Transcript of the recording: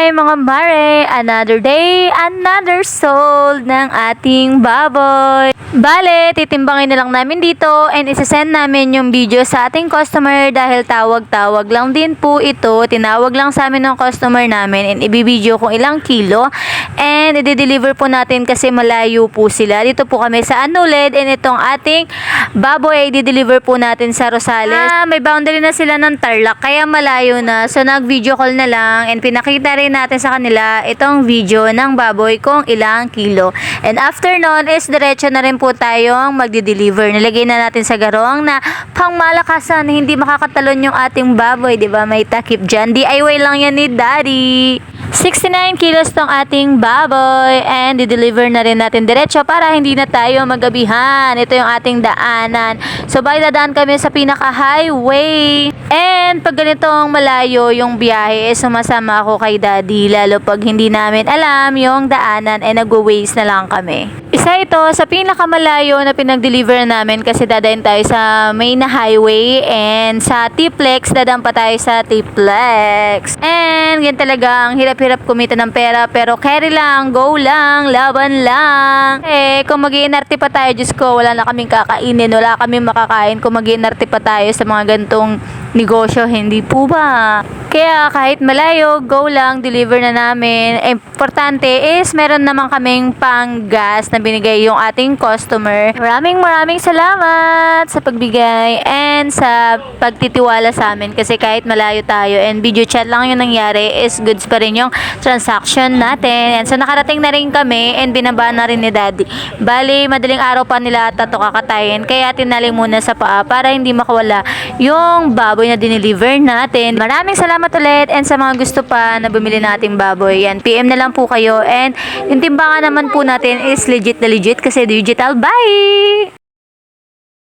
Hi mga mare! Another day, another sold ng ating baboy. Bale, titimbangin na lang namin dito and isasend namin yung video sa ating customer dahil tawag-tawag lang din po ito. Tinawag lang sa amin ng customer namin and ibibideo kung ilang kilo and i-deliver po natin kasi malayo po sila. Dito po kami sa Anuled and itong ating baboy ay i-deliver po natin sa Rosales. May boundary na sila ng Tarlac kaya malayo na. So nag-video call na lang and pinakita rin natin sa kanila itong video ng baboy kung ilang kilo. And after nun is diretso na rin po tayong magdi-deliver. Nilagay na natin sa garong na pangmalakasan, hindi makakatalon yung ating baboy, 'di ba? May takip diyan. DIY lang yan ni Daddy. 69 kilos tong ating baboy and di-deliver na rin natin diretso para hindi na tayo magabihan. Ito yung ating daanan. So, dadaan kami sa pinaka-highway. And pag ganitong malayo yung biyahe, sumasama ako kay Daddy. Lalo pag hindi namin alam yung daanan ay nag-waste na lang kami. Isa ito sa pinakamalayo na pinag-deliver namin kasi dadaan tayo sa main highway and sa T-Plex, dadaan pa tayo sa T-Plex. And yan talaga ang hirap-hirap kumita ng pera pero carry lang, go lang, laban lang. Kung mag-iinarte pa tayo, Diyos ko, wala na kaming kakainin, wala kaming makakain kung mag-iinarte pa tayo sa mga gantong negosyo, hindi po ba? Kaya kahit malayo, go lang, deliver na namin. Importante is meron naman kaming pang-gas na binigay yung ating customer. Maraming salamat sa pagbigay and sa pagtitiwala sa amin kasi kahit malayo tayo and video chat lang yung nangyari is goods pa rin yung transaction natin. And so nakarating na rin kami and binaba na rin ni Daddy. Bali, madaling araw pa nila ata to kakatayin kaya tinali muna sa paa para hindi makawala yung baboy na dineliver natin. Maraming salamat ulit and sa mga gusto pa na bumili nating baboy, yan, PM na lang po kayo and yung timbangan naman po natin is legit na legit kasi digital. Bye!